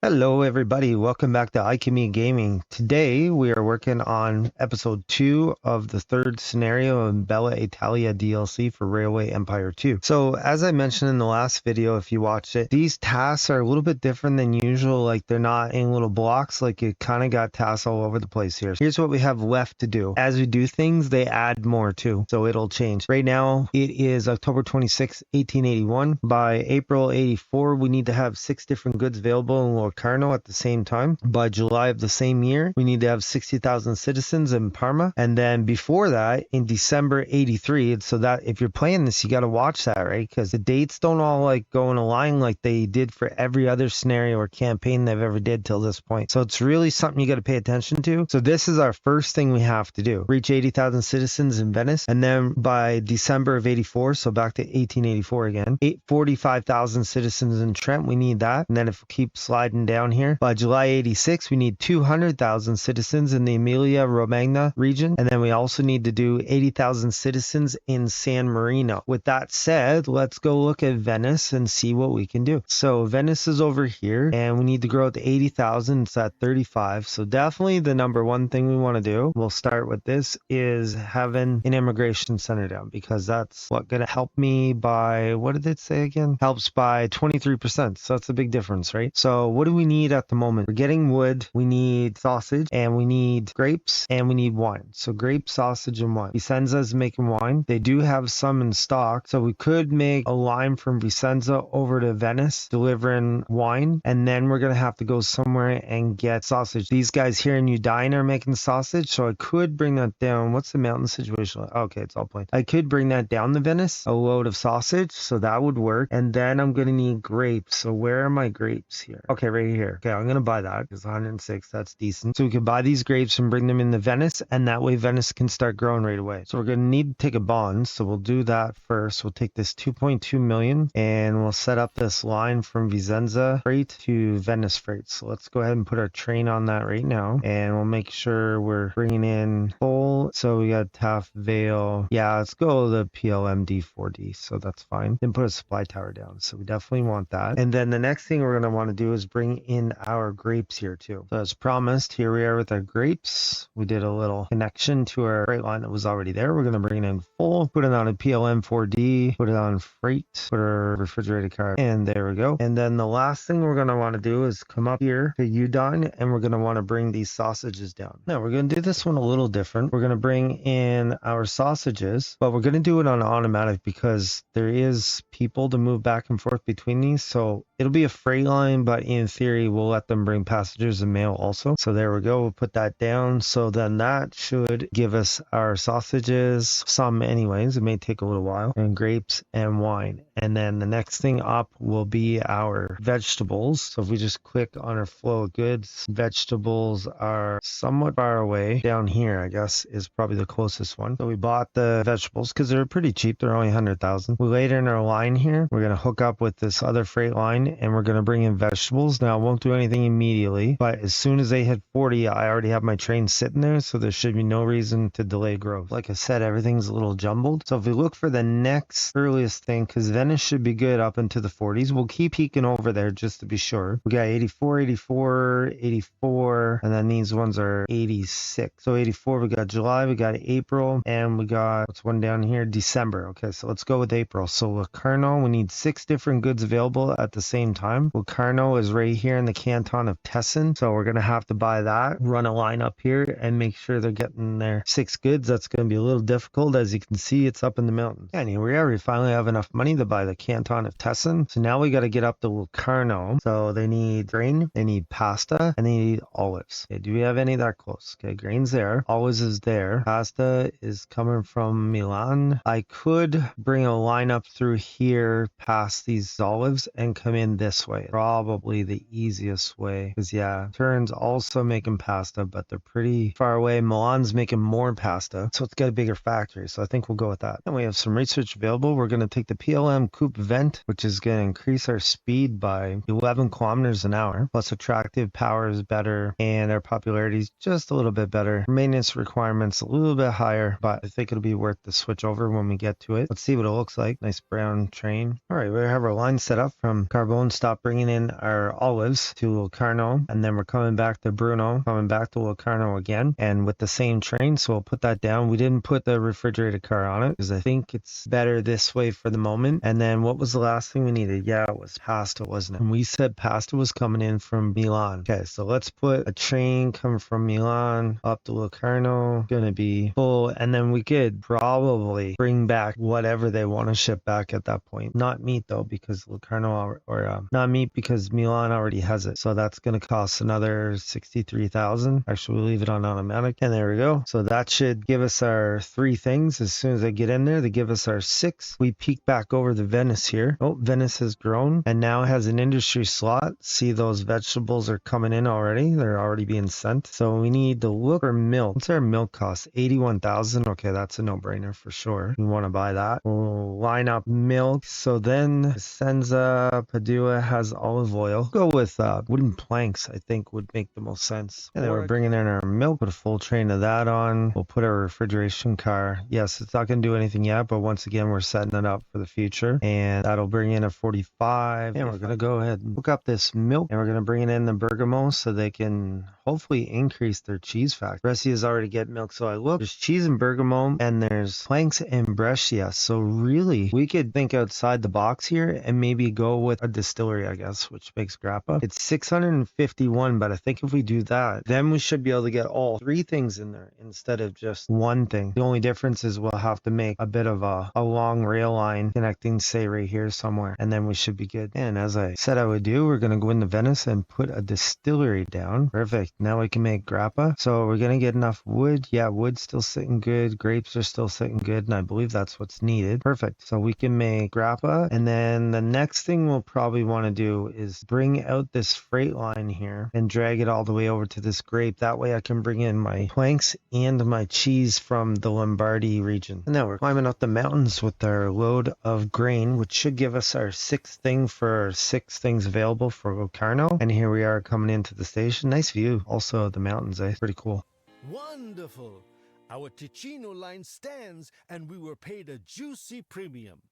Hello everybody, welcome back to Ikemi Gaming. Today we are working on episode 2 of the third scenario in Bella Italia DLC for Railway Empire 2. So as I mentioned in the last video, if you watched it, these tasks are a little bit different than usual, like they're not in little blocks, like you kind of got tasks all over the place here. Here's what we have left to do. As we do things, they add more too, so it'll change. Right now it is October 26, 1881. By April 84, we need to have 6 different goods available in Locarno at the same time. By July of the same year, we need to have 60,000 citizens in Parma. And then before that, in December 83, so that if you're playing this, you got to watch that, right? Because the dates don't all like go in a line like they did for every other scenario or campaign they've ever did till this point. So it's really something you got to pay attention to. So this is our first thing we have to do. Reach 80,000 citizens in Venice. And then by December of 84, so back to 1884 again, 45,000 citizens in Trent. We need that. And then if we keep sliding down here, by July 86, we need 200,000 citizens in the Emilia Romagna region. And then we also need to do 80,000 citizens in San Marino. With that said, let's go look at Venice and see what we can do. So Venice is over here and we need to grow it to 80,000. It's at 35. So definitely the number one thing we want to do, we'll start with this, is having an immigration center down, because that's what going to help me by, what did it say again? Helps by 23%. So that's a big difference, right? So what do we need at the moment? We're getting wood, we need sausage, and we need grapes, and we need wine. So grapes, sausage, and wine. Vicenza is making wine. They do have some in stock, so we could make a line from Vicenza over to Venice delivering wine, and then we're gonna have to go somewhere and get sausage. These guys here in Udine are making sausage, so I could bring that down. What's the mountain situation? Okay, it's all plain. I could bring that down to Venice, a load of sausage, so that would work. And then I'm gonna need grapes. So where are my grapes here? Okay, right here. Okay, I'm gonna buy that because 106, that's decent. So we can buy these grapes and bring them into Venice, and that way Venice can start growing right away. So we're gonna need to take a bond, so we'll do that first. We'll take this 2.2 million and we'll set up this line from Vicenza freight to Venice freight. So let's go ahead and put our train on that right now, and we'll make sure we're bringing in full. So we got Taft Vale. Yeah, let's go the PLM D4D, so that's fine. Then put a supply tower down, so we definitely want that. And then the next thing we're going to want to do is bring in our grapes here too. So as promised, here we are with our grapes. We did a little connection to our freight line that was already there. We're going to bring it in full, put it on a PLM 4D, put it on freight, put our refrigerated car, and there we go. And then the last thing we're going to want to do is come up here to Udine, and we're going to want to bring these sausages down. Now we're going to do this one a little different. We're going to bring in our sausages, but we're going to do it on automatic because there is people to move back and forth between these. So it'll be a freight line, but in theory, we'll let them bring passengers and mail also. So there we go. We'll put that down. So then that should give us our sausages, some anyways. It may take a little while, and grapes and wine. And then the next thing up will be our vegetables. So if we just click on our flow of goods, vegetables are somewhat far away. Down here, I guess, is probably the closest one. So we bought the vegetables because they're pretty cheap. They're only 100,000. We laid in our line here. We're going to hook up with this other freight line, and we're going to bring in vegetables. Now, I won't do anything immediately, but as soon as they hit 40, I already have my train sitting there, so there should be no reason to delay growth. Like I said, everything's a little jumbled. So if we look for the next earliest thing, because Venice should be good up into the 40s, we'll keep peeking over there just to be sure. We got 84, 84, 84, and then these ones are 86. So 84, we got July, we got April, and we got, what's one down here? December. Okay, so let's go with April. So Locarno, we need 6 different goods available at the same time. Locarno is right here in the canton of Tessin, so we're going to have to buy that, run a line up here, and make sure they're getting their 6 goods. That's going to be a little difficult. As you can see, it's up in the mountains. And here we are. We finally have enough money to buy the canton of Tessin. So now we got to get up to Locarno. So they need grain, they need pasta, and they need olives. Okay, do we have any that close? Okay, grain's there. Olives is there. Pasta is coming from Milan. I could bring a line up through here past these olives and come in this way. Probably the easiest way. Because yeah, Turin's also making pasta, but they're pretty far away. Milan's making more pasta, so it's got a bigger factory. So I think we'll go with that. And we have some research available. We're going to take the PLM Coupe Vent, which is going to increase our speed by 11 kilometers an hour. Plus attractive power is better, and our popularity is just a little bit better. Maintenance requirements a little bit higher, but I think it'll be worth the switch over when we get to it. Let's see what it looks like. Nice brown train. All right, we have our line set up from Carbone. Stop bringing in our olives to Locarno, and then we're coming back to Bruno, coming back to Locarno again, and with the same train. So we'll put that down. We didn't put the refrigerated car on it because I think it's better this way for the moment. And then what was the last thing we needed? Yeah, it was pasta, wasn't it? And we said pasta was coming in from Milan. Okay, so let's put a train coming from Milan up to Locarno. Gonna be full, and then we could probably bring back whatever they want to ship back at that point. Not meat though, because Locarno or not meat because Milan already has it. So that's gonna cost another 63,000. Actually, we'll leave it on automatic, and there we go. So that should give us our 3 things. As soon as I get in there, they give us our 6. We peek back over the Venice here. Oh, Venice has grown and now has an industry slot. See, those vegetables are coming in already. They're already being sent. So we need to look for milk. What's our milk cost? 81,000. Okay, that's a no-brainer for sure. We want to buy that. We'll line up milk. So then Senza Padua has olive oil. Go with wooden planks, I think would make the most sense. And then we're bringing in our milk. Put a full train of that on. We'll put our refrigeration car. Yes, it's not going to do anything yet, but once again, we're setting it up for the future. And that'll bring in a 45. And we're going to go ahead and hook up this milk. And we're going to bring it in the Bergamo so they can hopefully increase their cheese factor. Brescia is already getting milk. So I look, there's cheese in Bergamo and there's planks in Brescia. So really, we could think outside the box here and maybe go with a distillery, I guess, which makes grappa. It's 651, but I think if we do that, then we should be able to get all 3 things in there instead of just one thing. The only difference is we'll have to make a bit of a long rail line connecting, say, right here somewhere, and then we should be good. And as I said I would do, we're going to go into Venice and put a distillery down. Perfect. Now we can make grappa. So we're going to get enough wood. Yeah, wood's still sitting good. Grapes are still sitting good, and I believe that's what's needed. Perfect. So we can make grappa, and then the next thing we'll probably want to do is bring out this freight line here and drag it all the way over to this grape. That way I can bring in my planks and my cheese from the Lombardy region. And now we're climbing up the mountains with our load of grain, which should give us our 6th thing for our 6 things available for Locarno. And here we are coming into the station. Nice view. Also the mountains, pretty cool. Wonderful. Our Ticino line stands and we were paid a juicy premium.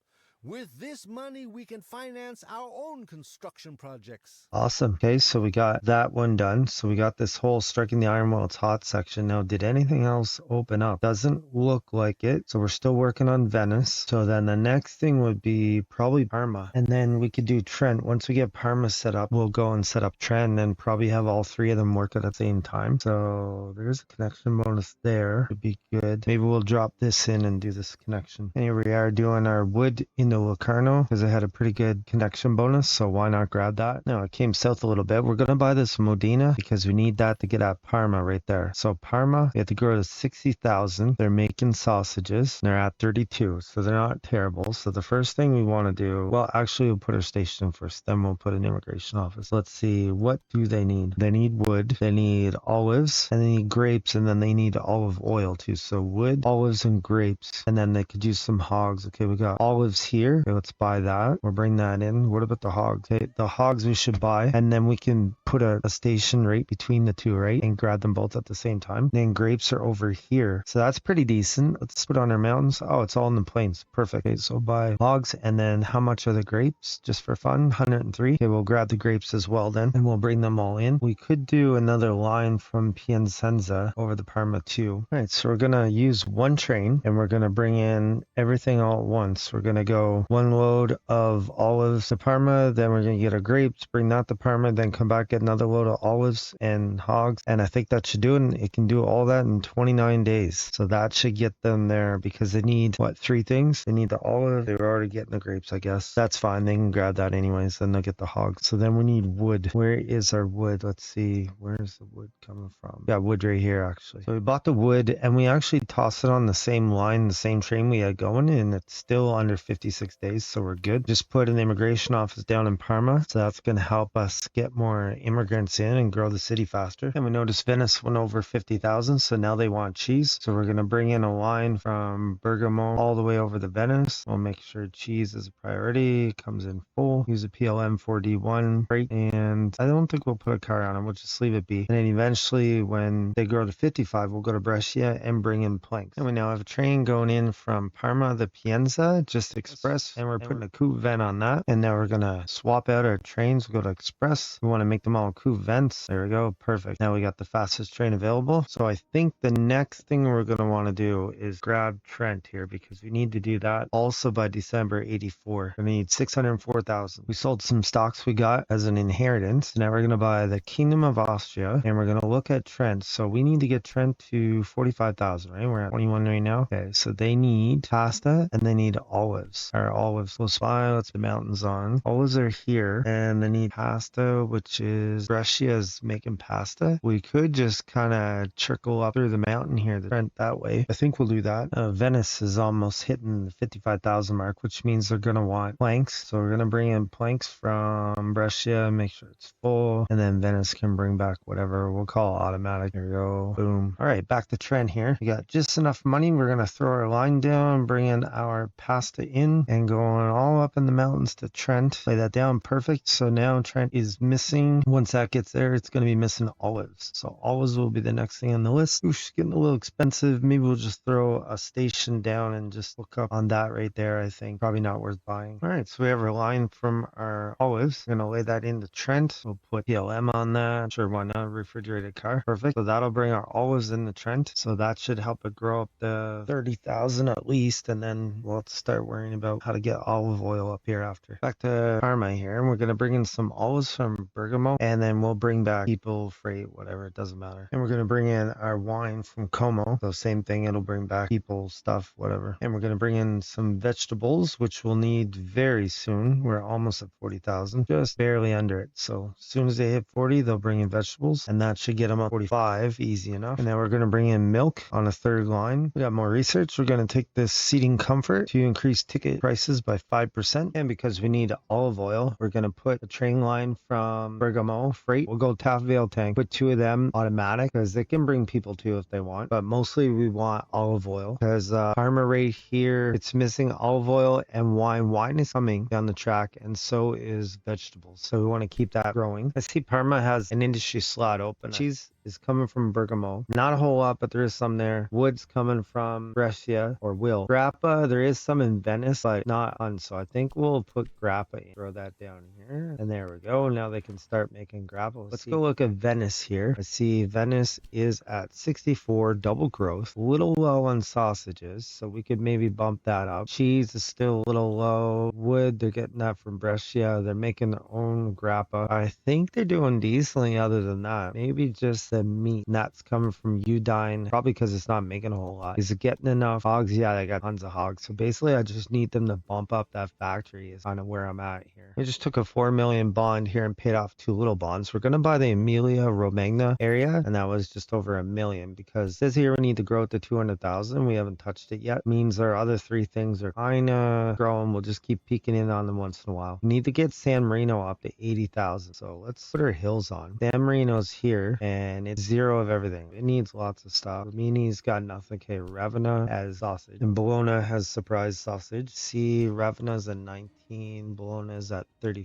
With this money, we can finance our own construction projects. Awesome. Okay, so we got that one done. So we got this whole striking the iron while it's hot section. Now, did anything else open up? Doesn't look like it. So we're still working on Venice. So then the next thing would be probably Parma. And then we could do Trent. Once we get Parma set up, we'll go and set up Trent and probably have all 3 of them work at the same time. So there's a connection bonus there. Would be good. Maybe we'll drop this in and do this connection. And here we are doing our wood in the Locarno because it had a pretty good connection bonus, so why not grab that? Now it came south a little bit. We're gonna buy this Modena because we need that to get at Parma right there. So Parma, we have to grow to 60,000. They're making sausages. They're at 32, so they're not terrible. So the first thing we want to do, well, actually we'll put our station first, then we'll put an immigration office. Let's see, what do they need? They need wood, they need olives, and they need grapes, and then they need olive oil too. So wood, olives, and grapes, and then they could use some hogs. Okay, we got olives here. Okay, let's buy that. We'll bring that in. What about the hogs? Okay, the hogs we should buy, and then we can put a station right between the 2, right? And grab them both at the same time. And then grapes are over here. So that's pretty decent. Let's put on our mountains. Oh, it's all in the plains. Perfect. Okay, so buy hogs, and then how much are the grapes? Just for fun, 103. Okay, we'll grab the grapes as well then, and we'll bring them all in. We could do another line from Piacenza over the Parma too. All right, so we're gonna use 1 train, and we're gonna bring in everything all at once. We're gonna go 1 load of olives to Parma, then we're gonna get our grapes, bring that to Parma, then come back, get another load of olives and hogs, and I think that should do it. It can do all that in 29 days. So that should get them there because they need, what, 3 things? They need the olive. They were already getting the grapes, I guess. That's fine. They can grab that anyways. Then they'll get the hogs. So then we need wood. Where is our wood? Let's see. Where's the wood coming from? Yeah, wood right here, actually. So we bought the wood, and we actually tossed it on the same line, the same train we had going, and it's still under 56 days, so we're good. Just put an immigration office down in Parma, so that's going to help us get more immigrants in and grow the city faster. And we noticed Venice went over 50,000, so now they want cheese. So we're going to bring in a line from Bergamo all the way over to Venice. We'll make sure cheese is a priority. It comes in full. Use a PLM 4D1 crate, and I don't think we'll put a car on it. We'll just leave it be. And then eventually, when they grow to 55, we'll go to Brescia and bring in planks. And we now have a train going in from Parma to Pienza, just express. Express, and we're putting a coupe vent on that. And now we're gonna swap out our trains, go to Express. We want to make them all coupe vents. There we go, perfect. Now we got the fastest train available. So I think the next thing we're gonna want to do is grab Trent here, because we need to do that also by December 84. We need 604,000. We sold some stocks we got as an inheritance. Now we're gonna buy the Kingdom of Austria, and we're gonna look at Trent. So we need to get Trent to 45,000, right? We're at 21 right now. Okay, so they need pasta and they need olives. Our olives close by. Let's the mountains on. Olives are here, and they need pasta, which is Brescia's making pasta. We could just kind of trickle up through the mountain here, the Trent that way. I think we'll do that. Venice is almost hitting the 55,000 mark, which means they're gonna want planks. So we're gonna bring in planks from Brescia, make sure it's full, and then Venice can bring back whatever. We'll call it automatic. There we go. Boom. All right, back to Trent here. We got just enough money. We're gonna throw our line down, bring in our pasta in, and going all up in the mountains to Trent. Lay that down. Perfect. So now Trent is missing. Once that gets there, it's gonna be missing olives. So olives will be the next thing on the list. Oosh, getting a little expensive. Maybe we'll just throw a station down and just look up on that right there. I think probably not worth buying. All right, so we have our line from our olives. We're gonna lay that into Trent. We'll put PLM on that. Sure, why not? Refrigerated car. Perfect. So that'll bring our olives in the Trent. So that should help it grow up to 30,000 at least, and then we'll have to start worrying about how to get olive oil up here after. Back to Parma here, and we're gonna bring in some olives from Bergamo, and then we'll bring back people, freight, whatever, it doesn't matter. And we're gonna bring in our wine from Como. So same thing, it'll bring back people, stuff, whatever. And we're gonna bring in some vegetables, which we'll need very soon. We're almost at 40,000, just barely under it. So as soon as they hit 40, they'll bring in vegetables, and that should get them up 45, easy enough. And then we're gonna bring in milk on a third line. We got more research. We're gonna take this seating comfort to increase ticket prices by 5%. And because we need olive oil, we're gonna put a train line from Bergamo freight. We'll go Taft Vale tank, put 2 of them automatic, because they can bring people too if they want. But mostly we want olive oil, because Parma right here, it's missing olive oil and wine. Wine is coming down the track, and so is vegetables. So we want to keep that growing. I see Parma has an industry slot open. Cheese is coming from Bergamo. Not a whole lot, but there is some there. Wood's coming from Brescia, or will. Grappa, there is some in Venice, but not on. So I think we'll put Grappa in. Throw that down here. And there we go. Now they can start making Grappa. Let's go look at Venice here. I see Venice is at 64 double growth. A little low on sausages, so we could maybe bump that up. Cheese is still a little low. Wood, they're getting that from Brescia. They're making their own Grappa. I think they're doing decently other than that. Maybe just the meat. And that's coming from Udine, probably because it's not making a whole lot. Is it getting enough hogs? Yeah, they got tons of hogs. So basically, I just need them to bump up that factory is kind of where I'm at here. We just took a 4 million bond here and paid off 2 little bonds. We're going to buy the Emilia Romagna area, and that was just over $1 million, because it says here we need to grow it to 200,000. We haven't touched it yet. Means our other 3 things are kind of growing. We'll just keep peeking in on them once in a while. We need to get San Marino up to 80,000. So let's put our hills on. San Marino's here, and it's 0 of everything. It needs lots of stuff. Rimini's got nothing. Okay, Ravenna has sausage, and Bologna has surprise sausage. See, Ravenna's at 19, Bologna's at 35.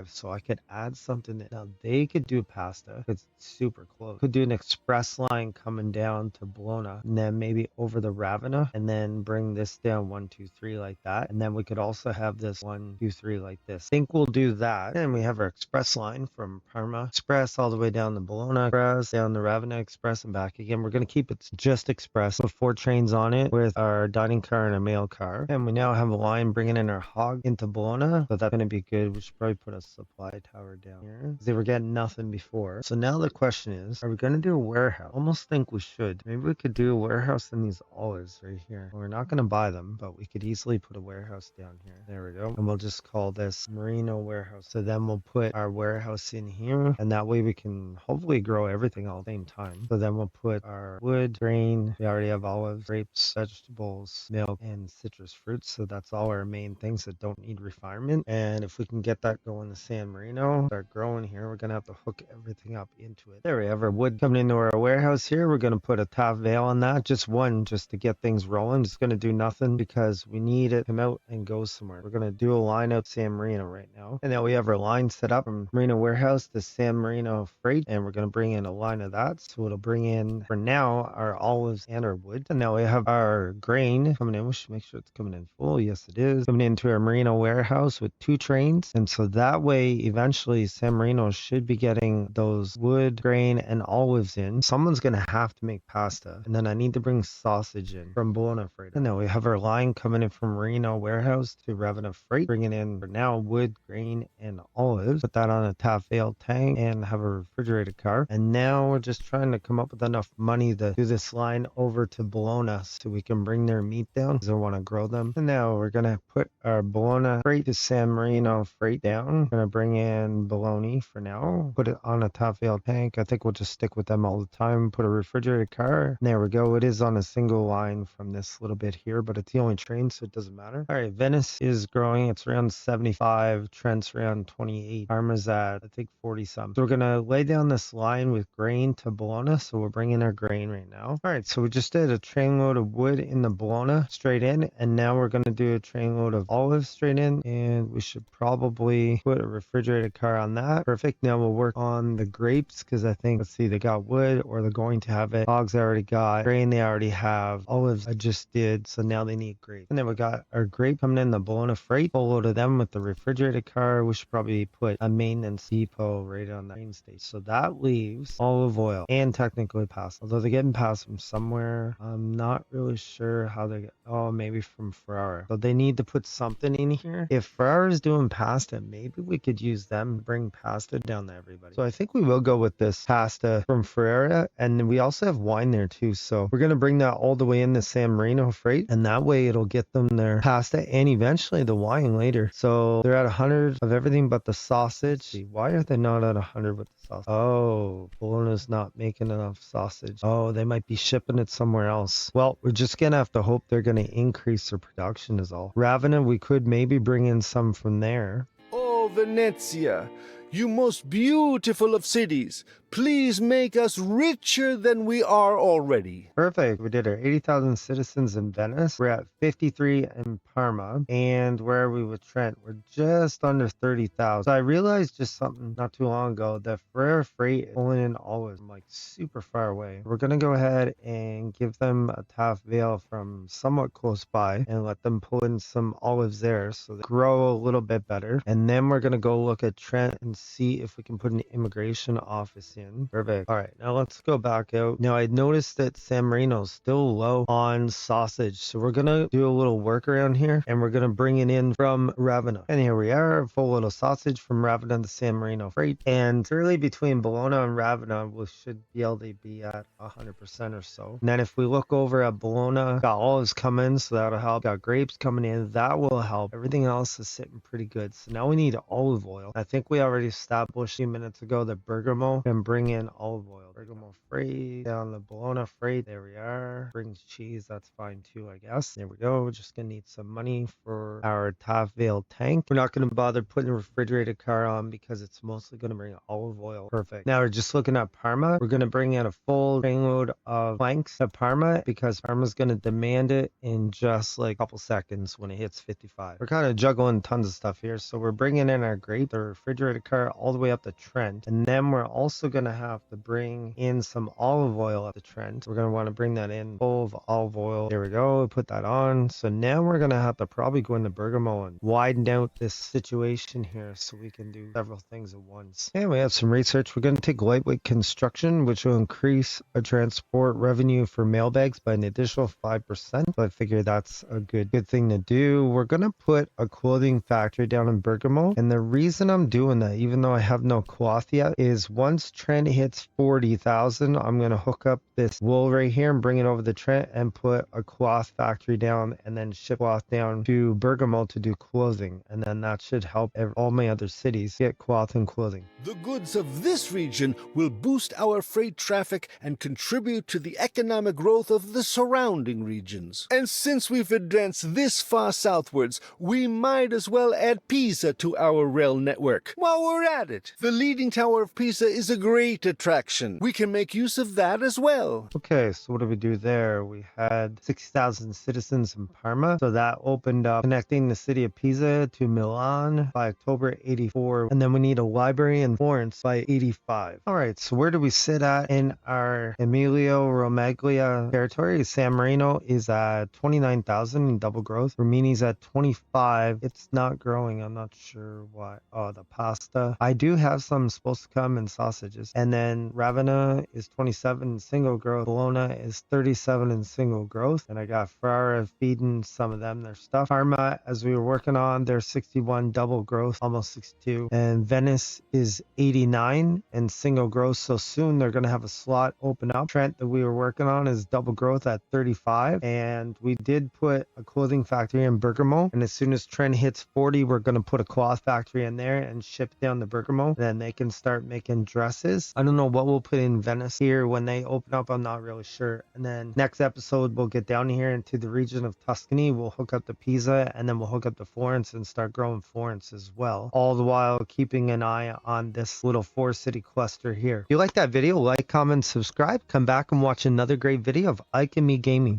So I could add something that now they could do pasta. It's super close. Could do an express line coming down to Bologna, and then maybe over the Ravenna, and then bring this down 1, 2, 3 like that. And then we could also have this 1, 2, 3 like this. I think we'll do that. And we have our express line from Parma Express all the way down to Bologna Express, down the Ravenna Express, and back again. We're going to keep it just express with 4 trains on it with our dining car and a mail car. And we now have a line bringing in our hog into Bologna. So that's going to be good. We should probably put a supply tower down here, because they were getting nothing before. So now the question is, are we going to do a warehouse? Almost think we should. Maybe we could do a warehouse in these olives right here. We're not going to buy them, but we could easily put a warehouse down here. There we go. And we'll just call this Merino warehouse. So then we'll put our warehouse in here, and that way we can hopefully grow everything all at the same time. So then we'll put our wood, grain. We already have olives, grapes, vegetables, milk, and citrus fruits. So that's all our main things that don't need refinement. And if we can get that going to San Marino, start growing here, we're going to have to hook everything up into it. There we have our wood coming into our warehouse here. We're going to put a top veil on that, just one, just to get things rolling. It's going to do nothing because we need it to come out and go somewhere. We're going to do a line out San Marino right now. And now we have our line set up from Marino Warehouse to San Marino Freight, and we're going to bring in a line of that. So it'll bring in, for now, our olives and our wood. And now we have our grain coming in. We should make sure it's coming in full. Yes, it is. Coming into our Marino warehouse with 2 trains. And so that way, eventually, San Marino should be getting those wood, grain, and olives in. Someone's going to have to make pasta. And then I need to bring sausage in from Bologna Freight. And now we have our line coming in from Marino warehouse to Ravenna Freight, bringing in, for now, wood, grain, and olives. Put that on a top veil tank and have a refrigerated car. And now we're just trying to come up with enough money to do this line over to Bologna so we can bring their meat down because I want to grow them. And now we're going to put our Bologna Freight to San Marino Freight down. Going to bring in bologna for now. Put it on a top veil tank. I think we'll just stick with them all the time. Put a refrigerated car. There we go. It is on a single line from this little bit here, but it's the only train, so it doesn't matter. All right, Venice is growing. It's around 75. Trent's around 28. Parma's at, I think, 40 some. So we're going to lay down this line with grain to Bologna. So we're bringing our grain right now. All right, so we just did a train load of wood in the Bologna straight in, and now we're going to do a train load of olives straight in, and we should probably put a refrigerated car on that. Perfect. Now we'll work on the grapes because I think, let's see, they got wood or they're going to have it. Hogs I already got. Grain they already have. Olives I just did, so now they need grapes. And then we got our grape coming in the Bologna Freight. Full load of them with the refrigerated car. We should probably put a maintenance depot right on the train station. So that leaves olive oil and technically pasta. Although they're getting pasta from somewhere. I'm not really sure how they get. Oh, maybe from Ferrara. So they need to put something in here. If Ferrara's doing pasta, maybe we could use them to bring pasta down to everybody. So I think we will go with this pasta from Ferrara. And then we also have wine there too. So we're going to bring that all the way in the San Marino Freight. And that way it'll get them their pasta and eventually the wine later. So they're at 100 of everything but the sausage. Why are they not at 100 with the sausage? Oh, Bologna's not making enough sausage. Oh, they might be shipping it somewhere else. Well, we're just going to have to hope they're going to increase their production is all. Ravenna, we could maybe bring in some from there. Oh, Venezia, you most beautiful of cities, please make us richer than we are already. Perfect. We did our 80,000 citizens in Venice. We're at 53 in Parma. And where are we with Trent? We're just under 30,000. So I realized just something not too long ago that Ferrara Freight is pulling in olives like super far away. We're going to go ahead and give them a top veil from somewhat close by and let them pull in some olives there so they grow a little bit better. And then we're going to go look at Trent and see if we can put an immigration office in. Perfect. All right, now let's go back out. Now I noticed that San Marino's still low on sausage, so we're gonna do a little workaround here, and we're gonna bring it in from Ravenna. And here we are, full little sausage from Ravenna to San Marino Freight. And really between Bologna and Ravenna, we should be able to be at 100% or so. And then if we look over at Bologna, got olives coming, so that'll help. Got grapes coming in, that will help. Everything else is sitting pretty good. So now we need olive oil. I think we already established a few minutes ago that Bergamo can bring in olive oil. Bergamo Freight, down the Bologna Freight, there we are. Brings cheese, that's fine too, I guess. There we go. We're just gonna need some money for our top veil tank. We're not gonna bother putting a refrigerated car on because it's mostly gonna bring olive oil. Perfect. Now we're just looking at Parma. We're gonna bring in a full trainload of planks to Parma because Parma's gonna demand it in just like a couple seconds when it hits 55. We're kind of juggling tons of stuff here. So we're bringing in our grape, the refrigerated car, all the way up to Trent. And then we're also gonna have to bring in some olive oil up the Trent. We're gonna want to bring that in full of olive oil. There we go. Put that on. So now we're gonna have to probably go into Bergamo and widen out this situation here so we can do several things at once. And we have some research. We're gonna take lightweight construction, which will increase our transport revenue for mailbags by an additional 5%. So I figure that's a good thing to do. We're gonna put a clothing factory down in Bergamo, and the reason I'm doing that, even though I have no cloth yet, is once Trent hits 40,000, I'm going to hook up this wool right here and bring it over the Trent and put a cloth factory down and then ship cloth down to Bergamo to do clothing. And then that should help all my other cities get cloth and clothing. The goods of this region will boost our freight traffic and contribute to the economic growth of the surrounding regions. And since we've advanced this far southwards, we might as well add Pisa to our rail network. While we're at it, the Leaning Tower of Pisa is a great attraction. We can make use of that as well. Okay, so what do we do there? We had 60,000 citizens in Parma, so that opened up connecting the city of Pisa to Milan by October 84, and then we need a library in Florence by 85. All right, so where do we sit at in our Emilio Romagna territory? San Marino is at 29,000 in double growth. Rimini's at 25. It's not growing. I'm not sure why. Oh, the pasta. I do have some supposed to come in sausages. And then Ravenna is 27 in single growth. Bologna is 37 in single growth. And I got Ferrara feeding some of them their stuff. Parma, as we were working on, they're 61 double growth, almost 62. And Venice is 89 and single growth. So soon they're going to have a slot open up. Trent that we were working on is double growth at 35. And we did put a clothing factory in Bergamo. And as soon as Trent hits 40, we're going to put a cloth factory in there and ship down to Bergamo. Then they can start making dresses. I don't know what we'll put in Venice here when they open up. I'm not really sure. And then next episode, we'll get down here into the region of Tuscany. We'll hook up to Pisa and then we'll hook up to Florence and start growing Florence as well. All the while keeping an eye on this little 4-city cluster here. If you like that video, like, comment, subscribe. Come back and watch another great video of Ike and Me Gaming.